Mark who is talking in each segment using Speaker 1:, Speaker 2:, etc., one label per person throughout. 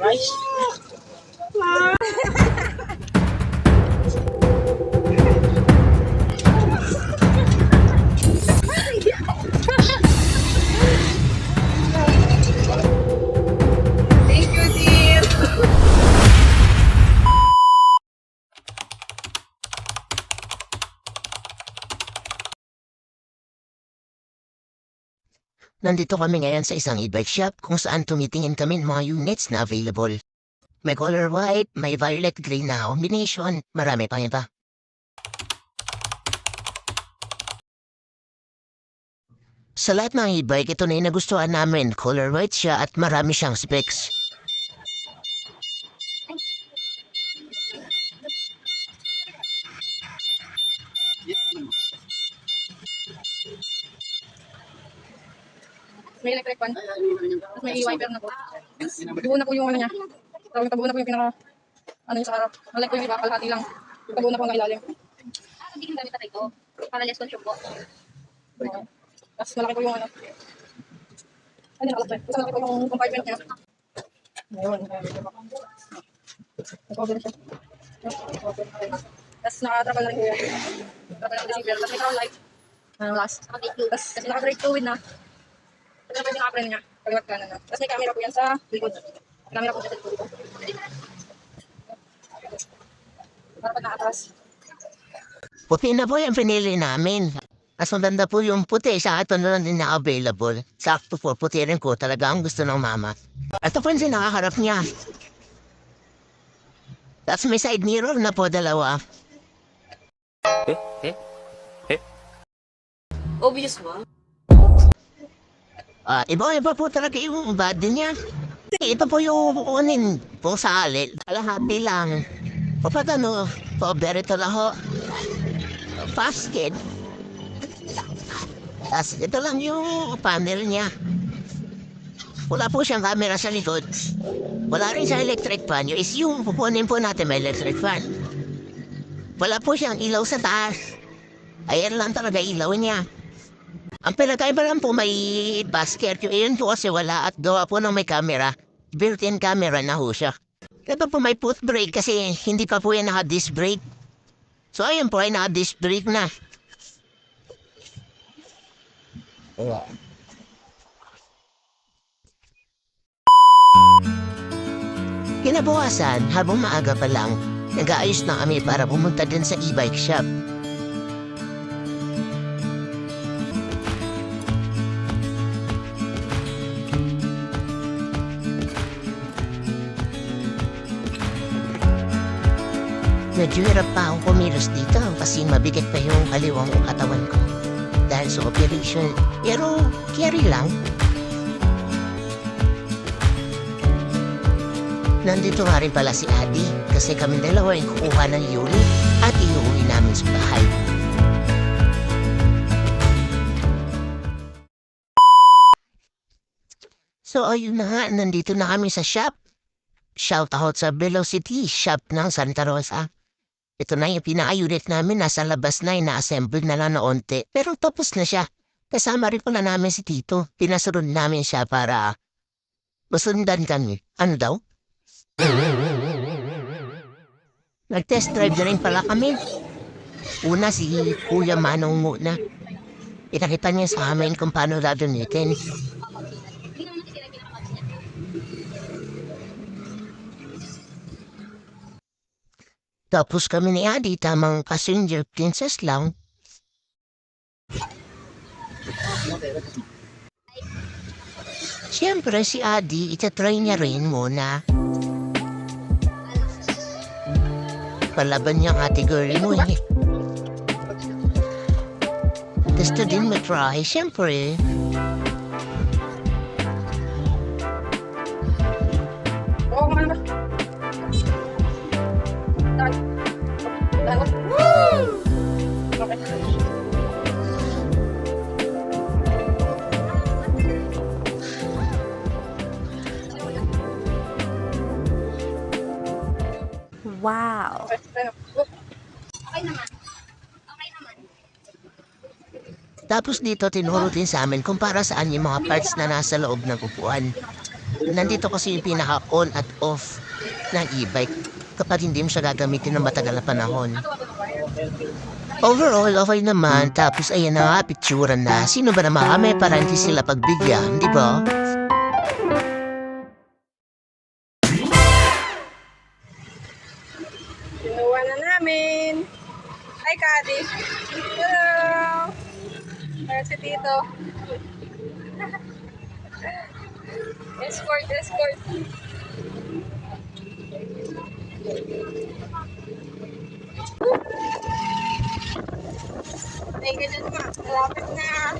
Speaker 1: Rice.
Speaker 2: Thank you, dear.
Speaker 3: Nandito kami ngayon sa isang e-bike shop kung saan tumitingin kami ng mga units na available. May color white, may violet gray na combination, marami pa iba. Sa lahat ng e-bike, ito na yung nagustuhan namin. Color white siya at marami siyang specs.
Speaker 2: May electric fan. Tapos may wiper na po. Buo na po yung ano niya. Tawag na buo na po yung pinaka, ano yung sa harap. Malike po yung iba, kalahati lang. Buo na po ang ilalim.
Speaker 4: Hindi yung gamit na ito. Para less consume po.
Speaker 2: Okay. Tapos malaki po yung ano. Ano yung kalakit? Tapos malaki po yung compartment niya. Ayun. Nag-cover siya. Tapos naka-travel na rin po yan. Travel na receiver. Tapos may crown light. Last. Tapos naka-brake fluid na. Tapos pwede naka-preno niya. Kaliwat kanan na. Tapos may camera po yan sa likod. May camera po dyan sa likod. Para pag nakatras.
Speaker 3: Puti na po yung pinili namin. Mas maganda po yung puti, sa ito na lang din na available. Sakto po, puti rin ko, talaga ang gusto ng mama. Ito po yung nakaharap niya. Tapos may side mirror na po, dalawa.
Speaker 4: Obvious ba?
Speaker 3: Iba-iba po talaga yung body niya. Ito po yung kukunin po sa alit. Kalahati lang. Kapag ano, cover ito lang ho. Basket. Tapos ito lang yung panel niya. Wala po siyang camera sa likod. Wala rin sa electric fan. Yung is yung pupunin po natin may electric fan. Wala po siyang ilaw sa taas. Ayan lang talaga ilaw niya. Ang pinakaiba lang po may basket. Yung iyon po kasi wala at gawa po ng may camera. Built-in camera na ho siya. Ito po may foot brake kasi hindi pa po yan naka-disc brake. So ayun po ay naka-disc brake na. Kinabukasan, habang maaga pa lang, nag-aayos na kami para pumunta din sa e-bike shop. Medyo hirap pa akong kumilos dito kasi mabigat pa yung kaliwang katawan ko. Dahil sa operation, pero carry lang. Nandito nga rin pala si Adi kasi kami dalawa yung kukuha ng unit at iuwi namin sa bahay. So ayun na nga, nandito na kami sa shop. Shout out sa Velocity shop ng Santa Rosa. Ito na yung pinaka-unit namin, nasa labas na, ina-assemble na lang na onte. Pero tapos na siya. Kasama rin pala namin si Tito. Pinasunod namin siya para masundan kami. Ano daw? Nag-test drive na rin pala kami. Una si Kuya Manong muna. Pinakita niya sa amin kung paano gagamitin. Tapos kami ni Adi, tamang passenger princess lang. Siyempre si Adi, itatry niya rin muna. Palaban niyang ate girlie mo eh. Gusto din matry, siyempre.
Speaker 2: Oo, mga naman. Dahil. Dahil. Okay.
Speaker 4: Wow.
Speaker 2: Okay.
Speaker 4: Okay naman. Okay naman.
Speaker 3: Tapos dito tinuro din sa amin kung para saan yung mga parts na nasa loob ng upuan. Nandito kasi yung pinaka-on at off ng e-bike kapag hindi mo siya gagamitin ng matagal na panahon. Overall, okay naman. Tapos ayan na nga, picturean na. Sino ba naman kami para hindi sila pagbigyan, di ba?
Speaker 2: Kinuha na namin. Hi, Kadi. Hello. Ayan si Tito. Escort, escort. Ay, ganyan ma. Malapit na.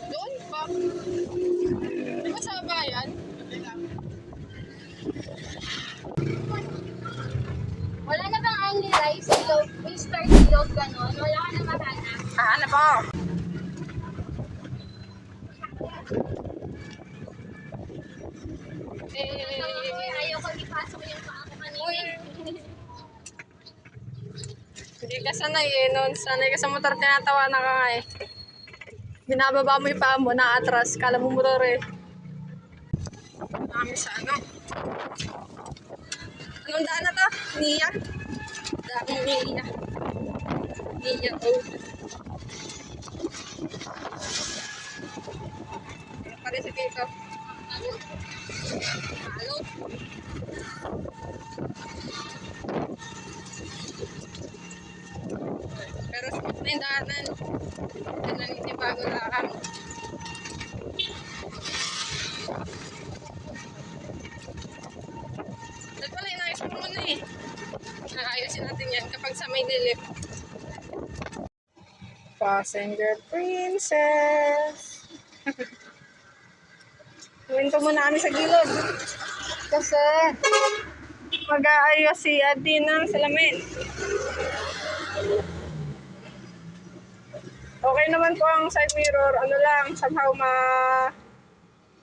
Speaker 2: Doon pa. Di ba sa bayan?
Speaker 4: Wala na bang only rice, silog, oyster, silog, gano'n? Wala ka na mahanap.
Speaker 2: Ano po?
Speaker 4: Ayaw ko ipasok yung paa ko kanina.
Speaker 2: Hindi ka sanay eh. Noon sanay ka sa motor, tinatawa na ka nga eh. Binababa mo yung paa mo, naatras. Kala mo motor eh. Kami sa ano? Anong daan na to? Nia? Daan Nia. Nia, oh. Ano pa rin si Tito? Halo. Pero smooth na yung daanan. Yan lang yung bago lang. Dahil pala inayos mo muna eh. Naayusin natin yan kapag sa may lilip. Passenger Princess. Huwinto muna kami sa gilid. Kasi mag-aayos si Adi ng salamin. Okay naman po ang side mirror. Ano lang, somehow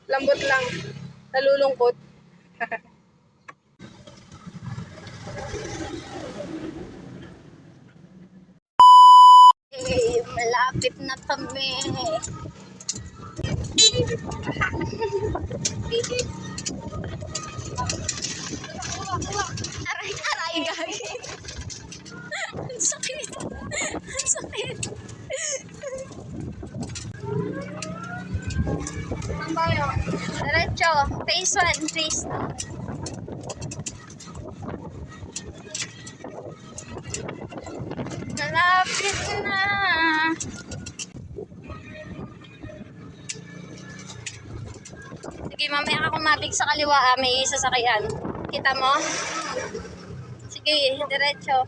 Speaker 2: lambot lang. Nalulungkot.
Speaker 4: Malapit na kami. Aray, aray, guys. Ang sakit. Ang sakit.
Speaker 2: Saan tayo?
Speaker 4: Diretso. Phase 1, phase 2. Malapit na. Sige, mamaya ka kumabig sa kaliwa, may sasakyan. Kita mo? Sige, diretso.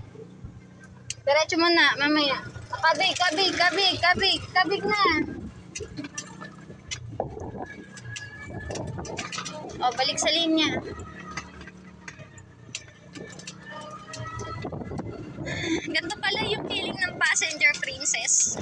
Speaker 4: Diretso muna, mamaya. Kabig, kabig, kabig, kabig, kabig na. O, balik sa linya. Ganito pala yung feeling ng passenger princess.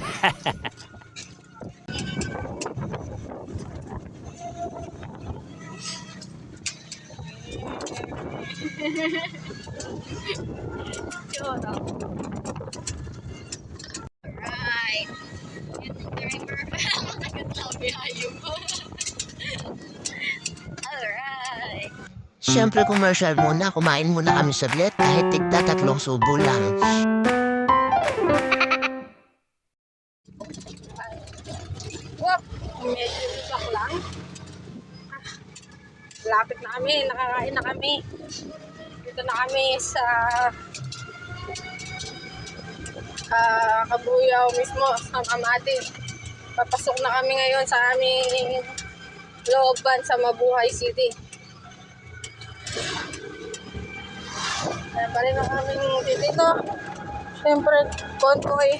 Speaker 4: Alright. Alright.
Speaker 3: Siyempre commercial muna, kumain muna kami saglit kahit tigta 3 subo lang.
Speaker 2: Wop! Medyo isak lang. Lapit na kami, nakakain na kami. Dito na kami sa Kabuyaw mismo, sa Amati. Papasok na kami ngayon sa aming looban sa Mabuhay City. Kaya pa rin ang aming dito. Siyempre, convoy.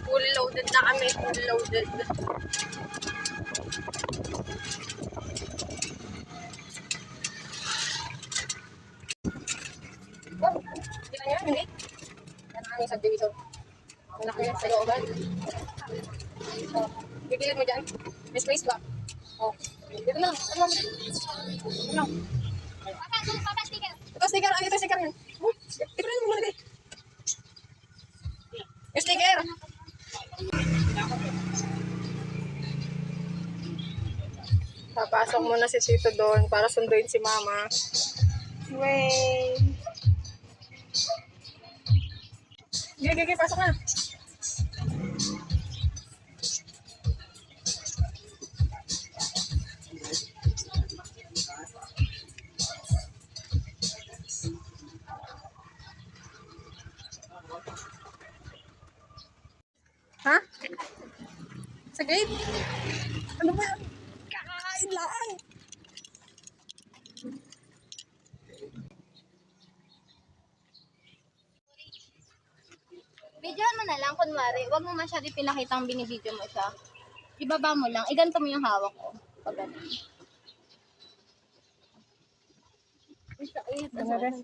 Speaker 2: Fully loaded na kami, fully loaded. Oh, kita nyo, hindi? Yan ang aming subdivision. Wala kami sa looban. Oh, bigilid mo dyan. May space ba? Oh, dito na. Ano mo? Ano?
Speaker 4: Papa, sticker.
Speaker 2: Ito sticker, ito sticker yan. Oh, ito rin mo malagay. Papasok muna si Tito doon para sunduin si Mama. Wait. Gigi, pasok na. Ha? Sa gate? Ano ba yan? Kakain lang.
Speaker 4: Videoan mo na lang, kunwari. Huwag mo masyado pinakitang binibideo mo siya. Ibaba mo lang. Iganto mo yung hawak ko. Pag ganun.
Speaker 2: Ano rin?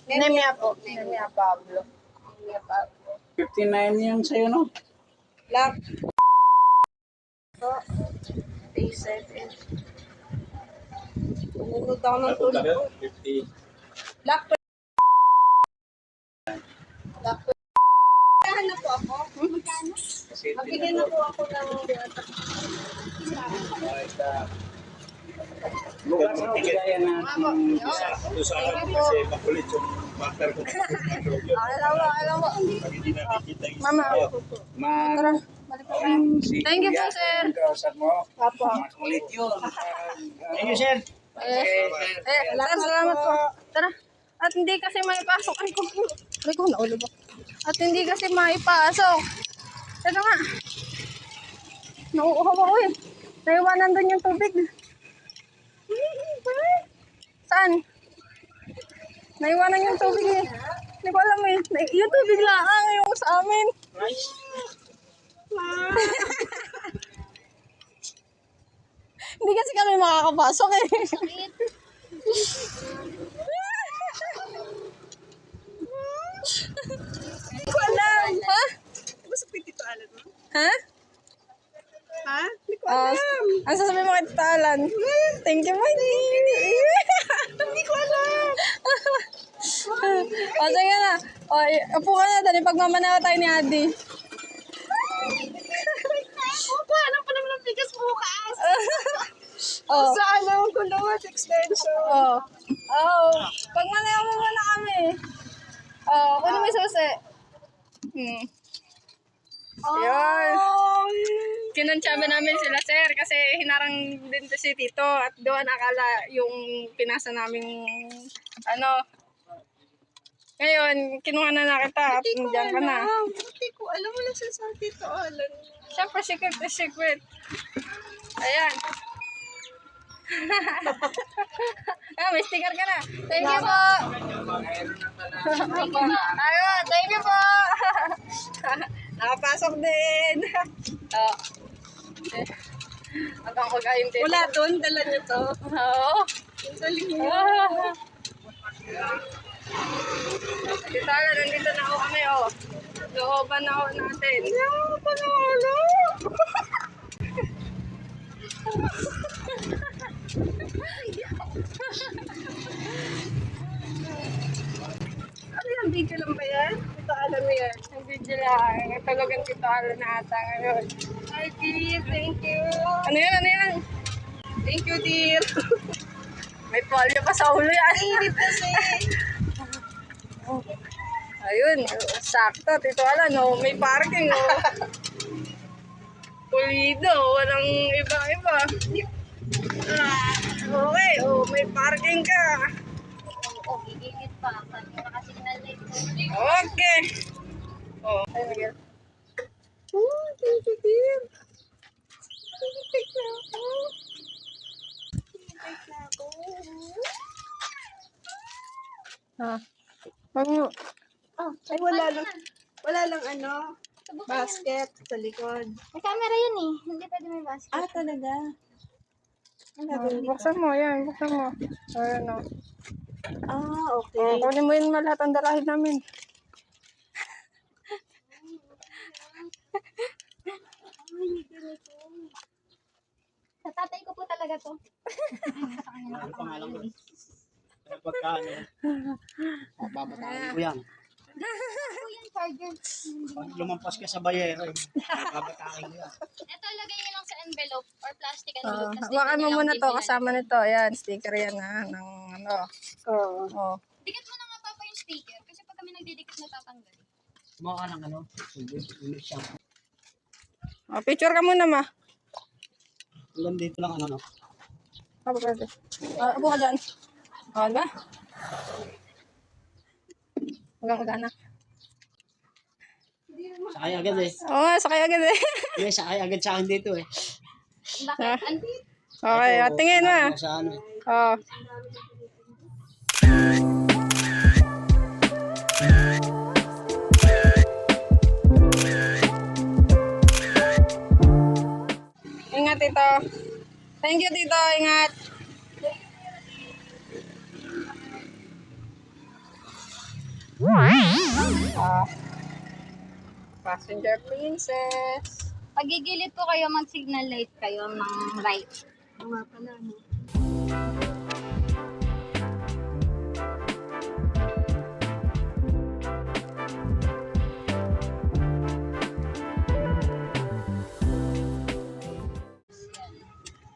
Speaker 2: Nemia po. Nemia Pablo. Nemia Pablo.
Speaker 1: 59 yung sa'yo, no?
Speaker 2: Lock. Po. Day 7. Pumunod ako ng tulog ko.
Speaker 1: 50.
Speaker 2: Lock. Lock. Magkano na po ako?
Speaker 1: Kasi
Speaker 2: Magbigay na po ako ng
Speaker 1: Kaya natin
Speaker 5: Ito sa akin kasi makulit yung master ko.
Speaker 2: alam mo. Mama. Thank you po, sir.
Speaker 1: kausap mo.
Speaker 2: Apo.
Speaker 1: Makulit yun. Thank you, sir.
Speaker 2: Salamat po. Tara. At hindi kasi maipasok. Ay ko, naulog ako. At hindi kasi maipasok. Ito nga. Nauuhaw ako eh. Naiwanan doon yung tubig. Saan? Naiwanan yung tubig eh. Hindi ko alam eh. Yung tubig lang yung sa amin. Hindi kasi kami makakapasok eh. Hindi ko alam. Ha?
Speaker 6: Masakit dito alam mo?
Speaker 2: Ha?
Speaker 6: Ha? Hindi ko
Speaker 2: alam. Ang sasabihin mo kay Tita Alan? Thank you, Mikey.
Speaker 6: Hindi ko alam.
Speaker 2: O, sige na. O, upo ka na. Dali, pagmamanawa tayo ni Adi.
Speaker 6: Opo, alam pa naman ang bigas bukas.
Speaker 2: Oh.
Speaker 6: Sa alam ko naman, extension.
Speaker 2: Oh. Oh. Pagmanawa mo muna kami. Oh, kunin mo yung susi. Ayun. Kinantsaba namin sila, sir, kasi hinarang din to si Tito at doon akala yung pinasa naming Ngayon, kinuha na kita at nandiyan ka na.
Speaker 6: Hindi ko alam. Wala siya sa dito alam.
Speaker 2: Siyempre, secret is secret. Ayan. May sticker ka na. Thank you po. Ayun, thank you po. Nakapasok din. Oh. Hanggang kagayin din.
Speaker 6: Wala doon, dala niyo to.
Speaker 2: Oo.
Speaker 6: Ang galing niyo.
Speaker 2: Dito na, nandito na ako kami, oh. Looban na ako natin.
Speaker 6: Panalo. Ano yan? Video lang ba yan? Ito alam mo yan.
Speaker 2: Ang video lang. Natulugan kita na ata ngayon.
Speaker 6: Hi, dear. Thank you.
Speaker 2: Ano yan? Ano yan?
Speaker 6: Thank you, dear.
Speaker 2: May polio pa sa ulo yan.
Speaker 6: Init kasi.
Speaker 2: Ayun, sakto. Tito Alan, no? May parking, oh. Pulido, walang iba-iba. Okay, oh, may parking ka.
Speaker 4: Oo, gigigit pa. Pag nakasignal na ito.
Speaker 2: Okay. Oh, ay, Miguel.
Speaker 6: Oh, thank you, dear. Take na ako. Take na ako.
Speaker 2: Ha? Wag mo.
Speaker 4: Oh,
Speaker 6: Ay, wala lang ano, basket sa likod.
Speaker 4: may camera yun eh. Hindi pwede may basket.
Speaker 6: Ah, talaga?
Speaker 2: Buksan mo, yan. Buksan mo. Ayan, oh.
Speaker 6: Ah, okay.
Speaker 2: Oh, kunin mo yun lahat ang dalahin namin.
Speaker 4: Sa tatay ko po talaga to.
Speaker 1: Pagkaano. Babataan ko yan.
Speaker 4: Yung charger.
Speaker 1: Pag lumampas ka sa bayero, babatakin ka.
Speaker 4: Ito, lagay niyo lang sa envelope or plastic envelope. Tas
Speaker 2: Hawakan mo
Speaker 4: dito
Speaker 2: muna
Speaker 4: nilang
Speaker 2: to,
Speaker 4: bibilan.
Speaker 2: kasama nito. Ayan, sticker yan ha, ng ano.
Speaker 6: Oo.
Speaker 2: Oh.
Speaker 4: Dikit mo na nga papa yung sticker kasi pag kami nagdidikit natatanggal.
Speaker 1: Mukha ng ano. Sige, ulit siya.
Speaker 2: Oh, picture ka muna ma.
Speaker 1: Hanggang dito lang ano.
Speaker 2: Abo ka dyan. Abo ka dyan. Oh, diba? Huwag magana.
Speaker 1: Sakay agad eh.
Speaker 2: Oo nga, sakay agad eh.
Speaker 1: Hindi, sakay agad sa akin dito eh.
Speaker 2: Ah.
Speaker 4: Bakit?
Speaker 2: Okay,
Speaker 1: Ito,
Speaker 2: at tingin ma.
Speaker 1: tama sa ano.
Speaker 2: Oh. Ingat tito. Thank you tito, ingat. Ah. Passenger princess.
Speaker 4: Pag gigilid po kayo, mag-signal light kayo ng right.
Speaker 6: Nga pala, no?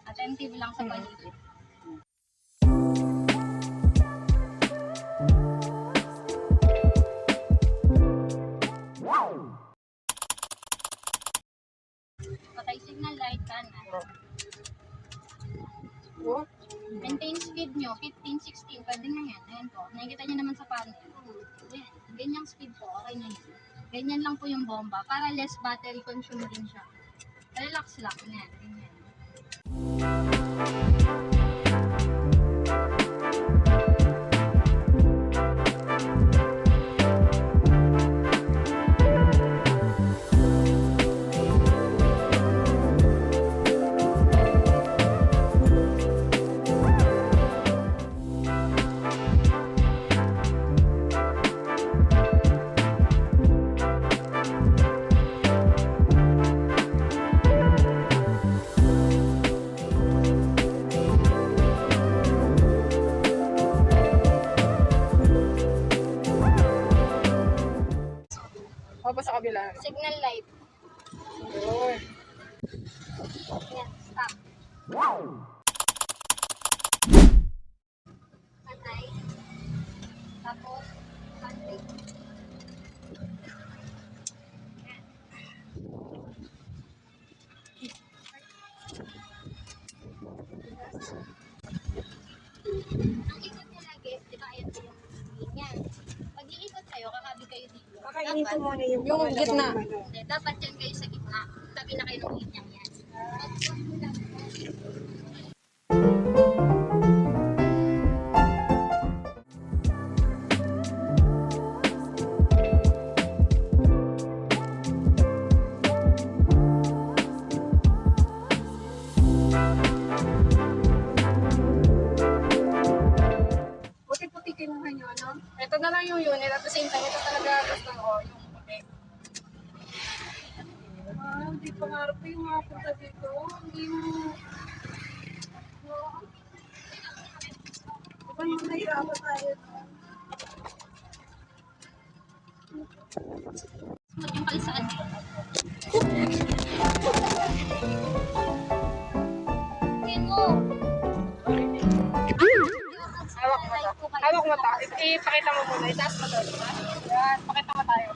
Speaker 4: Attentive lang sa paligid. Patay signal light kanan.
Speaker 2: Oh.
Speaker 4: Maintain speed nyo, 15, 16, pwede na yan. Ayan po, nakikita nyo naman sa panel. Ayan, ganyang speed po, okay na yun. Ganyan lang po yung bomba, para less battery consume din siya. Relax lang, yan, ganyan.
Speaker 2: O, pa sa kabila.
Speaker 4: Signal light.
Speaker 2: Yun.
Speaker 4: Yan, stop. Patay. Tapos, country. Ang ikot niya lagi, di ba, ayan po yung ganyan. Pag iikot kayo, kakabig kayo dito.
Speaker 6: Kakainitin mo na yung
Speaker 2: Yung gitna.
Speaker 4: Hindi, dapat dyan kayo sa gitna. Tabi na kayo ng gitna yan.
Speaker 6: Puti-puti kinuha nyo, ano?
Speaker 2: Ito na lang yung unit. At the same time, ito talaga gusto ko. Yung puti.
Speaker 6: Ah, hindi pangarap ko yung mapunta dito. Hindi mo... Diba nung nahirapan tayo?
Speaker 4: Yung kalisaan. Tingin mo.
Speaker 2: Hawak mo to. Hawak mo to. Ipakita mo muna. Itaas mo to. Yan. Pakita mo tayo.